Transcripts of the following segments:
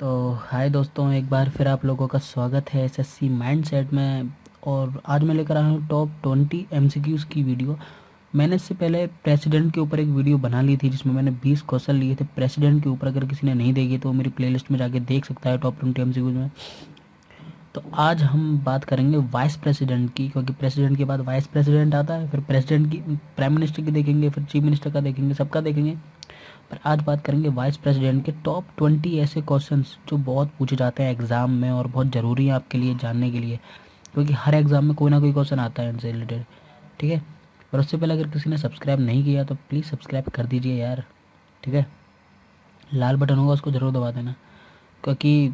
तो हाय दोस्तों, एक बार फिर आप लोगों का स्वागत है एसएससी माइंडसेट में। और आज मैं लेकर आया हूँ टॉप 20 एमसीक्यूज़ की वीडियो। मैंने इससे पहले प्रेसिडेंट के ऊपर एक वीडियो बना ली थी जिसमें मैंने 20 क्वेश्चन लिए थे प्रेसिडेंट के ऊपर। अगर किसी ने नहीं देखी तो मेरी प्लेलिस्ट में जाके देख सकता है टॉप 20 एमसीक्यूज़ में। तो आज हम बात करेंगे वाइस प्रेसिडेंट की, क्योंकि प्रेसिडेंट के बाद वाइस प्रेसिडेंट आता है, फिर प्रेसिडेंट की, प्राइम मिनिस्टर की देखेंगे, फिर चीफ मिनिस्टर का देखेंगे, सबका देखेंगे। पर आज बात करेंगे वाइस प्रेसिडेंट के टॉप 20 ऐसे क्वेश्चंस जो बहुत पूछे जाते हैं एग्ज़ाम में और बहुत ज़रूरी है आपके लिए जानने के लिए, क्योंकि हर एग्ज़ाम में कोई ना कोई क्वेश्चन आता है इनसे रिलेटेड। ठीक है। पर उससे पहले अगर किसी ने सब्सक्राइब नहीं किया तो प्लीज़ सब्सक्राइब कर दीजिए यार। ठीक है, लाल बटन होगा उसको ज़रूर दबा देना, क्योंकि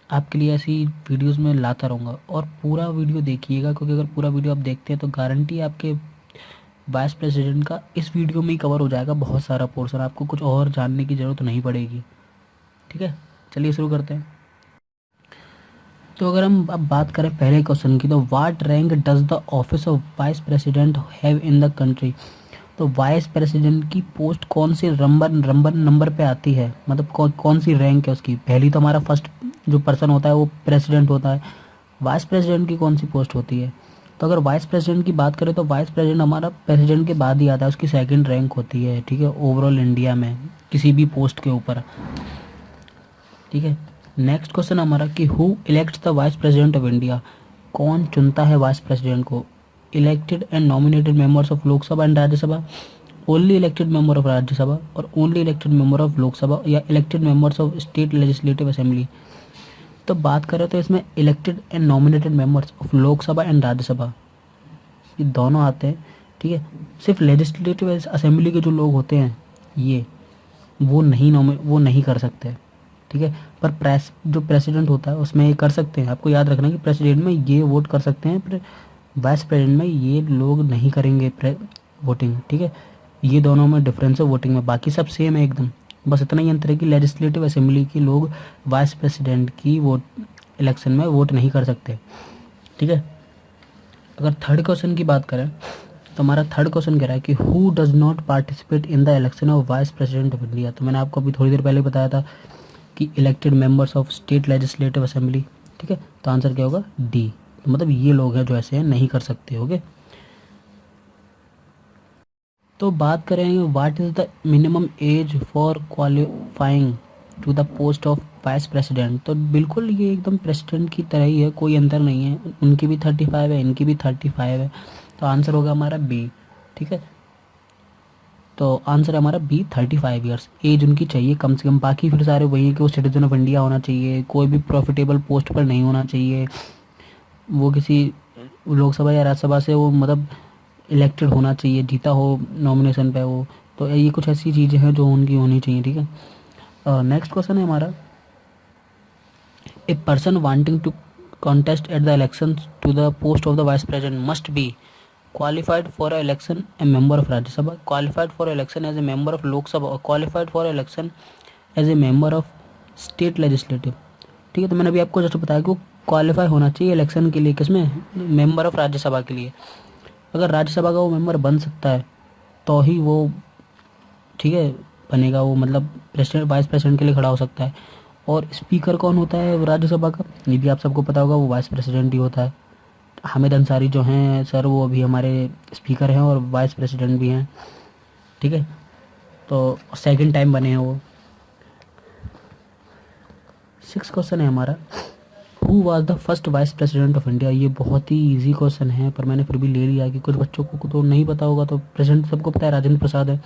आपके लिए ऐसी वीडियोस में लाता रहूँगा। और पूरा वीडियो देखिएगा, क्योंकि अगर पूरा वीडियो आप देखते हैं तो गारंटी है आपके वाइस प्रेसिडेंट का इस वीडियो में ही कवर हो जाएगा। बहुत सारा पोर्शन, आपको कुछ और जानने की ज़रूरत नहीं पड़ेगी। ठीक है, चलिए शुरू करते हैं। तो अगर हम अब बात करें पहले क्वेश्चन की, तो what rank does the office of vice president have in the country. तो वाइस प्रेसिडेंट की पोस्ट कौन सी नंबर पे आती है, मतलब कौन सी रैंक है उसकी। पहली तो हमारा फर्स्ट जो पर्सन होता है वो प्रेसिडेंट होता है। वाइस प्रेसिडेंट की कौन सी पोस्ट होती है। तो अगर वाइस प्रेसिडेंट की बात करें तो वाइस प्रेसिडेंट हमारा प्रेसिडेंट के बाद ही आता है, उसकी सेकंड रैंक होती है। ठीक है, ओवरऑल इंडिया में किसी भी पोस्ट के ऊपर। ठीक है, नेक्स्ट क्वेश्चन हमारा कि who elects the vice president of India. कौन चुनता है वाइस प्रेसिडेंट को। Elected and nominated members of Lok Sabha and Rajya Sabha, only elected member of Rajya Sabha, और only elected member of Lok Sabha, या elected members of state legislative assembly. तो बात करें तो इसमें elected and nominated members of Lok Sabha and Rajya Sabha ये दोनों आते हैं। ठीक है, सिर्फ लेजिस्लेटिव असेंबली के जो लोग होते हैं ये वो नहीं कर सकते। ठीक है, पर जो प्रेसिडेंट होता है उसमें ये कर सकते हैं। आपको याद रखना है कि प्रेसिडेंट में ये वोट कर सकते हैं, पर वाइस प्रेसिडेंट में ये लोग नहीं करेंगे वोटिंग। ठीक है, ये दोनों में डिफरेंस है वोटिंग में, बाकी सब सेम है एकदम। बस इतना ही अंतर है कि लेजिस्लेटिव असेंबली के लोग वाइस प्रेसिडेंट की वोट इलेक्शन में वोट नहीं कर सकते। ठीक है, अगर थर्ड क्वेश्चन की बात करें तो हमारा थर्ड क्वेश्चन कह रहा है कि who does not participate in the election of vice president of India. तो मैंने आपको अभी थोड़ी देर पहले बताया था कि elected members of state legislative assembly. ठीक है, तो आंसर क्या होगा, डी। तो मतलब ये लोग हैं जो ऐसे हैं, नहीं कर सकते। ओके, तो बात करेंगे what is the minimum age for qualifying to the post of vice president. तो बिल्कुल ये एकदम प्रेसिडेंट की तरह ही है, कोई अंतर नहीं है। उनकी भी 35 है, इनकी भी 35 है। तो आंसर होगा हमारा बी। ठीक है, तो आंसर है हमारा बी, 35 ईयर्स एज उनकी चाहिए कम से कम। बाकी फिर सारे वही है कि वो सिटीजन ऑफ इंडिया होना चाहिए, कोई भी प्रॉफिटेबल पोस्ट पर नहीं होना चाहिए, वो किसी लोकसभा या राज्यसभा से वो मतलब इलेक्टेड होना चाहिए, जीता हो नॉमिनेशन पे वो। तो ये कुछ ऐसी चीज़ें हैं जो उनकी होनी चाहिए। ठीक है, नेक्स्ट क्वेश्चन है हमारा, a person wanting to contest at the election to the post of the vice president must be qualified for election a member of Rajya Sabha, qualified for election as a member of Lok Sabha, और qualified for election as a member of state legislative। ठीक है, तो मैंने अभी आपको जैसे बताया कि वो क्वालिफाई होना चाहिए इलेक्शन के लिए, किसमें, मेंबर ऑफ राज्यसभा के लिए। अगर राज्यसभा का वो मेंबर बन सकता है तो ही वो, ठीक है, बनेगा वो, मतलब प्रेसिडेंट वाइस प्रेसिडेंट के लिए खड़ा हो सकता है। और स्पीकर कौन होता है राज्यसभा का, ये भी आप सबको पता होगा, वो वाइस प्रेसिडेंट ही होता है। हामिद अंसारी जो हैं सर, वो अभी हमारे स्पीकर हैं और वाइस प्रेसिडेंट भी हैं। ठीक है, तो सेकंड टाइम बने हैं वो। सिक्स क्वेश्चन है हमारा, who was the first vice president of India. ये बहुत ही इजी क्वेश्चन है, पर मैंने फिर भी ले लिया कि कुछ बच्चों को तो नहीं पता होगा। तो प्रेसिडेंट सबको पता है, राजेंद्र प्रसाद है।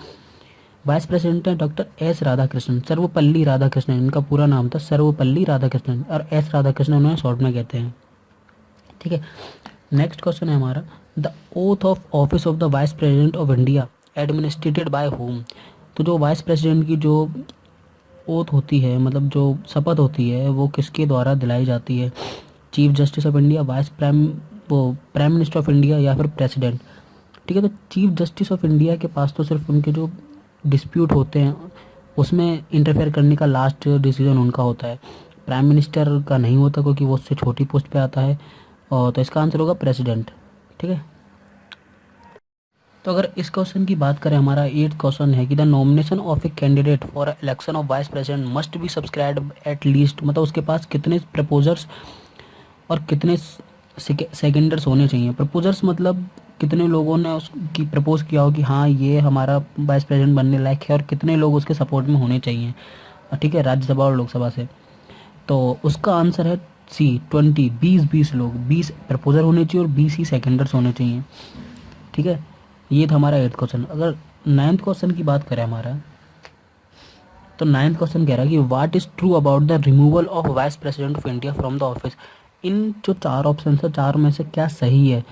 वाइस प्रेसिडेंट है डॉक्टर एस राधाकृष्णन, सर्वपल्ली राधाकृष्णन, इनका पूरा नाम था सर्वपल्ली राधाकृष्णन, और एस राधाकृष्णन उन्हें शॉर्ट में कहते हैं। ठीक है, नेक्स्ट क्वेश्चन है हमारा, the oath of office of the vice president of India administrated by whom. तो जो वाइस प्रेसिडेंट की जो ओथ होती है, मतलब जो शपथ होती है, वो किसके द्वारा दिलाई जाती है। Chief justice of India, prime minister of India, या फिर प्रेसिडेंट। ठीक है, तो चीफ जस्टिस ऑफ इंडिया के पास तो सिर्फ उनके जो डिस्प्यूट होते हैं उसमें इंटरफेयर करने का लास्ट डिसीजन उनका होता है। प्राइम मिनिस्टर का नहीं होता, क्योंकि वो उससे छोटी पोस्ट पे आता है। और तो इसका आंसर होगा प्रेसिडेंट। ठीक है, तो अगर इस क्वेश्चन की बात करें, हमारा 8th क्वेश्चन है कि the nomination of a candidate for election of vice president must B subscribe at least, मतलब उसके पास कितने प्रपोजर्स और कितने सेकेंडर्स होने चाहिए। प्रपोजर्स मतलब कितने लोगों ने उसकी प्रपोज किया हो कि हाँ ये हमारा वाइस प्रेसिडेंट बनने लायक है, और कितने लोग उसके सपोर्ट में होने चाहिए, ठीक है, राज्यसभा और लोकसभा से। तो उसका आंसर है सी 20, 20 लोग, 20 प्रपोजर होने चाहिए और 20 ही सेकेंडर्स होने चाहिए, ठीक है। ये था हमारा 8th क्वेश्चन। अगर 9th क्वेश्चन की बात करें हमारा, तो 9th क्वेश्चन कह रहा है कि what is true about the removal of vice president of India from the office. इन जो 4 ऑप्शन है, 4 में से क्या सही है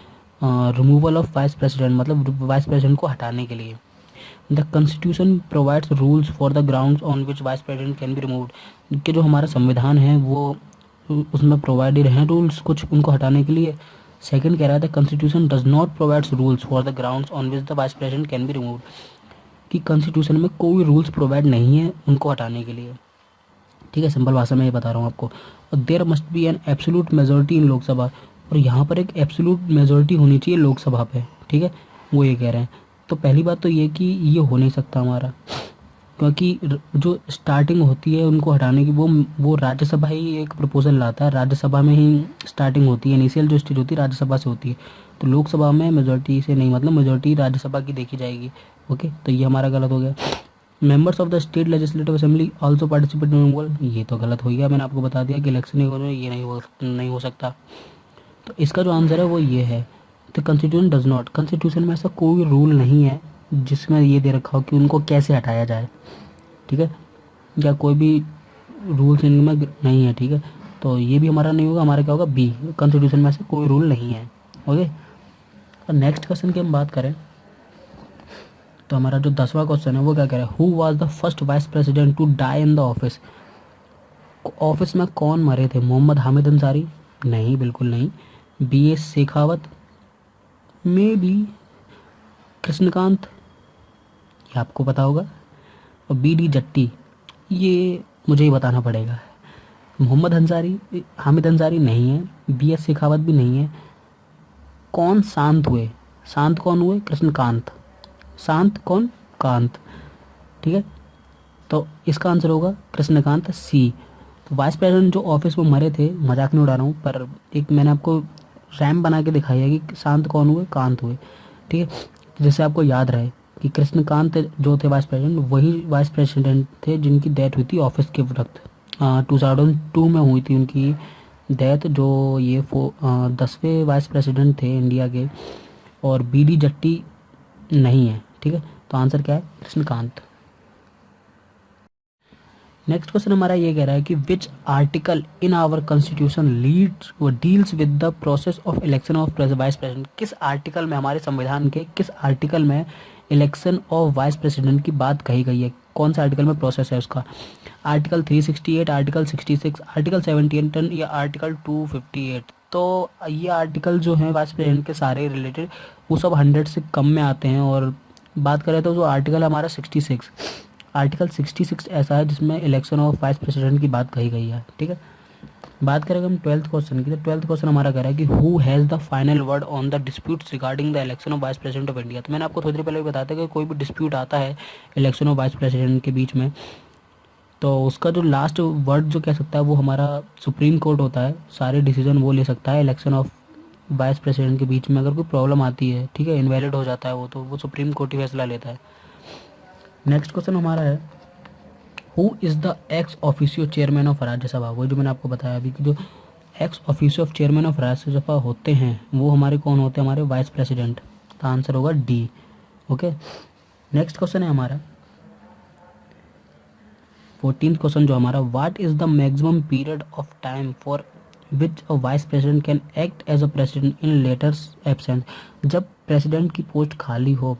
रिमूवल ऑफ वाइस प्रेसिडेंट, मतलब वाइस प्रेसिडेंट को हटाने के लिए। The constitution provides rules for the grounds on which vice president can be removed, कि जो हमारा संविधान है वो उसमें प्रोवाइडेड हैं रूल्स कुछ उनको हटाने के लिए। सेकंड कह रहा है the constitution does not provides rules for the grounds on which the vice president can be removed, कि कॉन्स्टिट्यूशन में कोई रूल्स प्रोवाइड नहीं है उनको हटाने के लिए, ठीक है। सिंपल भाषा में ये बता रहा हूँ आपको। और there must be an absolute majority in Lok Sabha, और यहाँ पर एक एब्सोल्यूट मेजोरिटी होनी चाहिए लोकसभा पे, ठीक है, वो ये कह रहे हैं। तो पहली बात तो ये कि ये हो नहीं सकता हमारा, क्योंकि जो स्टार्टिंग होती है उनको हटाने की, वो राज्यसभा ही एक प्रपोजल लाता है, राज्यसभा में ही स्टार्टिंग होती है, इनिशियल जो स्टेज होती है राज्यसभा से होती है। तो लोकसभा में मेजोरिटी से नहीं, मतलब मेजोरिटी राज्यसभा की देखी जाएगी, ओके। तो ये हमारा गलत हो गया। Members of the state legislative assembly also participate in removal, ये तो गलत हो गया, मैंने आपको बता दिया कि इलेक्शन ये नहीं हो सकता। तो इसका जो आंसर है वो ये है, the constitution does not, constitution में ऐसा कोई रूल नहीं है जिसमें ये दे रखा हो कि उनको कैसे हटाया जाए, ठीक है, या कोई भी रूल्स इनमें नहीं है, ठीक है। तो ये भी हमारा नहीं होगा, हमारा क्या होगा बी, कॉन्स्टिट्यूशन में से कोई रूल नहीं है, ओके। और नेक्स्ट क्वेश्चन की हम बात करें, तो हमारा जो 10वां क्वेश्चन है वो क्या कह रहा है, who was the first vice president to die in the office. Office में कौन मरे थे, मोहम्मद हामिद अंसारी, नहीं बिल्कुल नहीं, BS Shekhawat, may be Krishnakant, ये आपको पता होगा, और BD जट्टी, ये मुझे ही बताना पड़ेगा। मोहम्मद अंसारी, हामिद अंसारी नहीं है, BS शेखावत भी नहीं है। कौन शांत हुए, शांत कौन हुए, कृष्णकांत, शांत कौन, कांत, ठीक है। तो इसका आंसर होगा कृष्णकांत सी। तो वाइस प्रेसिडेंट जो ऑफिस में मरे थे, मजाक नहीं उड़ा रहा हूँ, पर एक मैंने आपको रैम बना के दिखाई है कि शांत कौन हुए, कांत हुए, ठीक है। जिससे आपको याद रहे कि कृष्णकांत जो थे वाइस प्रेसिडेंट, वही वाइस प्रेसिडेंट थे जिनकी डेथ हुई थी ऑफिस के वक्त। 2002 में हुई थी उनकी डेथ, जो ये 10वें वाइस प्रेसिडेंट थे इंडिया के। और BD जट्टी नहीं है, ठीक है। तो आंसर क्या है, कृष्णकांत। नेक्स्ट क्वेश्चन हमारा ये कह रहा है कि which article in our constitution leads व deals with the process of election of vice president, किस आर्टिकल में, हमारे संविधान के किस आर्टिकल में इलेक्शन ऑफ वाइस प्रेसिडेंट की बात कही गई है, कौन सा आर्टिकल में प्रोसेस है उसका। आर्टिकल 368, आर्टिकल 66, आर्टिकल 78 या आर्टिकल 258। तो ये आर्टिकल जो है वाइस प्रेसिडेंट के सारे रिलेटेड, वो सब 100 से कम में आते हैं। और बात करें तो जो आर्टिकल हमारा 66, आर्टिकल 66 ऐसा है जिसमें इलेक्शन ऑफ वाइस प्रेसिडेंट की बात कही गई है, ठीक है। बात करें हम 12th क्वेश्चन की, तो 12th क्वेश्चन हमारा कह रहा है कि who has the final word on the disputes regarding the election of vice president of India. तो मैंने आपको थोड़ी देर पहले भी बताया था कि कोई भी डिस्प्यूट आता है इलेक्शन ऑफ वाइस प्रेसिडेंट के बीच में, तो उसका जो लास्ट वर्ड जो कह सकता है वो हमारा सुप्रीम कोर्ट होता है, सारे डिसीजन वो ले सकता है इलेक्शन ऑफ वाइस प्रेसिडेंट के बीच में। अगर कोई प्रॉब्लम आती है, ठीक है, इनवैलिड हो जाता है वो, तो वो सुप्रीम कोर्ट ही फैसला लेता है। नेक्स्ट क्वेश्चन हमारा है who is the ex officio chairman of Rajya Sabha. वो जो मैंने आपको बताया अभी कि जो ex officio of chairman of Rajya Sabha होते हैं वो हमारे कौन होते हैं, हमारे वाइस प्रेसिडेंट। तो आंसर होगा डी, ओके। नेक्स्ट क्वेश्चन है हमारा 14th क्वेश्चन जो हमारा, what is the maximum period of time for which a vice president can act as a president in latter's absence. जब प्रेसिडेंट की पोस्ट खाली हो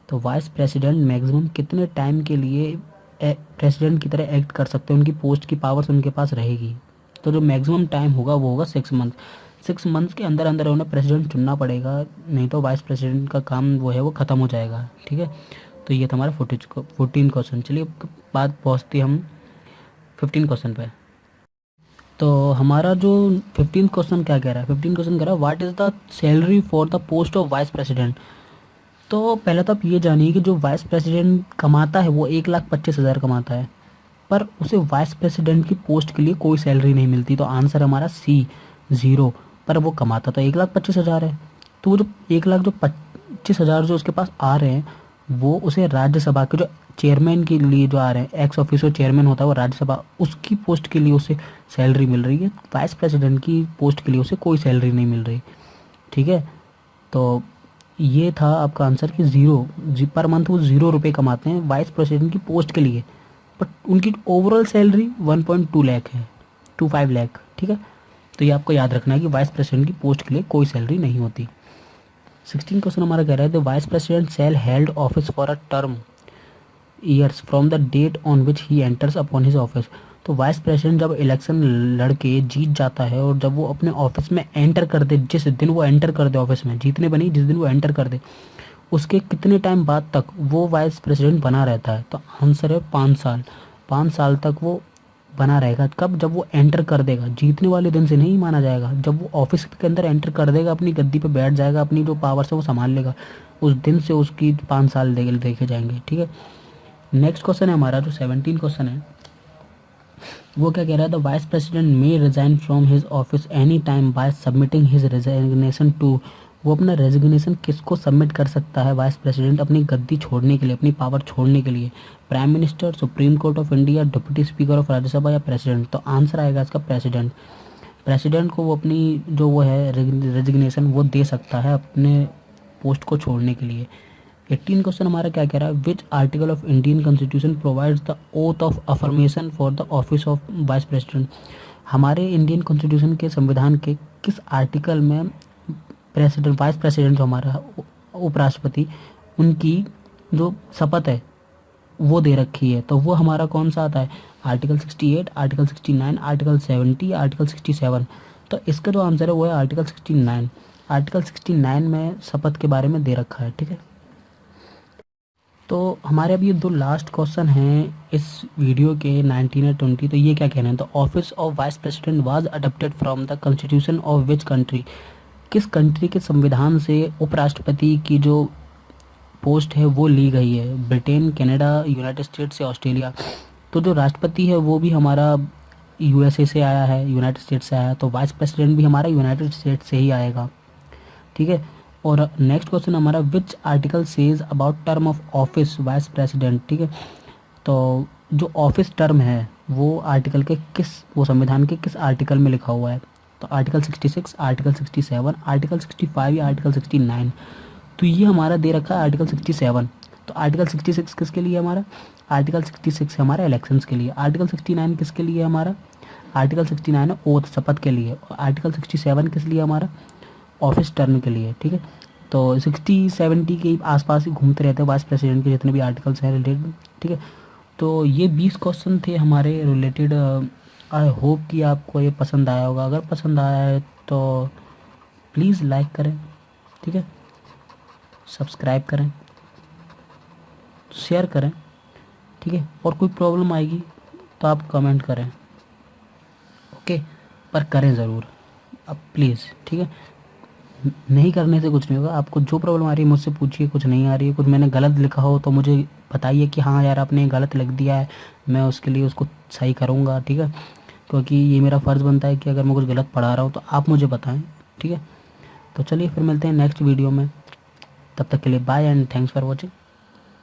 तो वाइस प्रेसिडेंट मैक्सिमम कितने टाइम के लिए प्रेसिडेंट की तरह एक्ट कर सकते हैं, उनकी पोस्ट की पावर्स उनके पास रहेगी। तो जो मैक्सिमम टाइम होगा वो होगा 6 मंथ। 6 मंथ्स के अंदर अंदर उन्हें प्रेसिडेंट चुनना पड़ेगा, नहीं तो वाइस प्रेसिडेंट का काम वो है वो ख़त्म हो जाएगा, ठीक है। तो ये था हमारा 14 क्वेश्चन। चलिए बात पहुँचती हम 15 क्वेश्चन पे। तो हमारा जो 15 क्वेश्चन क्या कह रहा है, 15 क्वेश्चन कह रहा है what is the salary for the post of vice president. तो पहले तो आप ये जानिए कि जो वाइस प्रेसिडेंट कमाता है वो 1,25,000 कमाता है, पर उसे वाइस प्रेसिडेंट की पोस्ट के लिए कोई सैलरी नहीं मिलती। तो आंसर हमारा सी, ज़ीरो। पर वो कमाता तो 1,25,000 है। तो वो जो 1,25,000 जो उसके पास आ रहे हैं, वो उसे राज्यसभा के जो चेयरमैन के लिए जो आ रहे हैं, एक्स ऑफिसो चेयरमैन होता है वो राज्यसभा, उसकी पोस्ट के लिए उसे सैलरी मिल रही है। वाइस प्रेसिडेंट की पोस्ट के लिए उसे कोई सैलरी नहीं मिल रही। ठीक है, तो ये था आपका आंसर कि ज़ीरो पर मंथ वो ₹0 कमाते हैं वाइस प्रेसिडेंट की पोस्ट के लिए, बट उनकी ओवरऑल सैलरी 1.2 लाख है, 25 लाख। ठीक है, तो ये आपको याद रखना है कि वाइस प्रेसिडेंट की पोस्ट के लिए कोई सैलरी नहीं होती। 16 क्वेश्चन हमारा कह रहा है the vice president shall held office for a term years from the date on which he enters upon his office. तो वाइस प्रेसिडेंट जब इलेक्शन लड़के जीत जाता है और जब वो अपने ऑफिस में एंटर कर दे, जिस दिन वो एंटर कर दे ऑफिस में, जीतने बनी जिस दिन वो एंटर कर दे, उसके कितने टाइम बाद तक वो वाइस प्रेसिडेंट बना रहता है? तो आंसर है 5 साल। 5 साल तक वो बना रहेगा। कब? जब वो एंटर कर देगा, जीतने वाले दिन से नहीं माना जाएगा। जब वो ऑफिस के अंदर एंटर कर देगा, अपनी गद्दी पे बैठ जाएगा, अपनी जो पावर से वो संभाल लेगा, उस दिन से उसकी 5 साल देखे जाएंगे। ठीक है, नेक्स्ट क्वेश्चन है हमारा जो 17 क्वेश्चन है, वो क्या कह रहा है the vice president may resign from his office any time by submitting his resignation to. वो अपना रेजिग्नेशन किसको सबमिट कर सकता है वाइस प्रेसिडेंट अपनी गद्दी छोड़ने के लिए, अपनी पावर छोड़ने के लिए? Prime minister, supreme court of India, deputy speaker of Rajya Sabha या प्रेसिडेंट? तो आंसर आएगा इसका प्रेसिडेंट। प्रेसिडेंट को वो अपनी जो वो है रेजिग्नेशन वो दे सकता है अपने पोस्ट को छोड़ने के लिए। 18 क्वेश्चन हमारा क्या कह रहा है which article of Indian constitution provides the oath of affirmation for the office of vice president. हमारे इंडियन कॉन्स्टिट्यूशन के संविधान के किस आर्टिकल में प्रेसिडेंट, वाइस प्रेसिडेंट जो हमारा उपराष्ट्रपति, उनकी जो शपथ है वो दे रखी है? तो वो हमारा कौन सा आता है? Article 68, article 69, article 70, article 67। तो इसका जो आंसर है वो है आर्टिकल 69। आर्टिकल 69 में शपथ के बारे में दे रखा है। ठीक है, तो हमारे अभी ये 2 लास्ट क्वेश्चन हैं इस वीडियो के, 19 और 20। तो ये क्या कहना है? The office of vice president was adopted from the constitution of which country. किस कंट्री के संविधान से उपराष्ट्रपति की जो पोस्ट है वो ली गई है? ब्रिटेन, कनाडा, यूनाइटेड स्टेट्स या ऑस्ट्रेलिया? तो जो राष्ट्रपति है वो भी हमारा यूएसए से आया है, यूनाइटेड स्टेट्स से आया है, तो वाइस प्रेसिडेंट भी हमारा यूनाइटेड स्टेट्स से ही आएगा। ठीक है, और नेक्स्ट क्वेश्चन हमारा which article says about term of office vice president. ठीक है, तो जो ऑफिस टर्म है वो आर्टिकल के किस, वो संविधान के किस आर्टिकल में लिखा हुआ है? तो आर्टिकल 66, आर्टिकल 67, आर्टिकल 65 या आर्टिकल 69? तो ये हमारा दे रखा है आर्टिकल 67। तो आर्टिकल 66 किसके लिए हमारा? आर्टिकल 66 है हमारा इलेक्शंस के लिए। आर्टिकल 69 किसके लिए हमारा? आर्टिकल 69 है ओथ, शपथ के लिए। आर्टिकल 67 किस लिए हमारा? ऑफिस टर्म के लिए। ठीक है, तो 60-70 के आसपास ही घूमते रहते हैं वाइस प्रेसिडेंट के जितने भी आर्टिकल्स हैं रिलेटेड। ठीक है, तो ये 20 क्वेश्चन थे हमारे रिलेटेड। आई होप कि आपको ये पसंद आया होगा। अगर पसंद आया है तो प्लीज़ लाइक करें। ठीक है, सब्सक्राइब करें, शेयर करें। ठीक है, और कोई प्रॉब्लम आएगी तो आप कमेंट करें। ओके, पर करें ज़रूर अब प्लीज़। ठीक है, नहीं करने से कुछ नहीं होगा। आपको जो प्रॉब्लम आ रही है मुझसे पूछिए, कुछ नहीं आ रही है, कुछ मैंने गलत लिखा हो तो मुझे बताइए कि हाँ यार आपने गलत लिख दिया है, मैं उसके लिए उसको सही करूँगा। ठीक है, क्योंकि ये मेरा फ़र्ज़ बनता है कि अगर मैं कुछ गलत पढ़ा रहा हूँ तो आप मुझे बताएं। ठीक है, तो चलिए फिर मिलते हैं नेक्स्ट वीडियो में। तब तक के लिए bye and thanks for watching.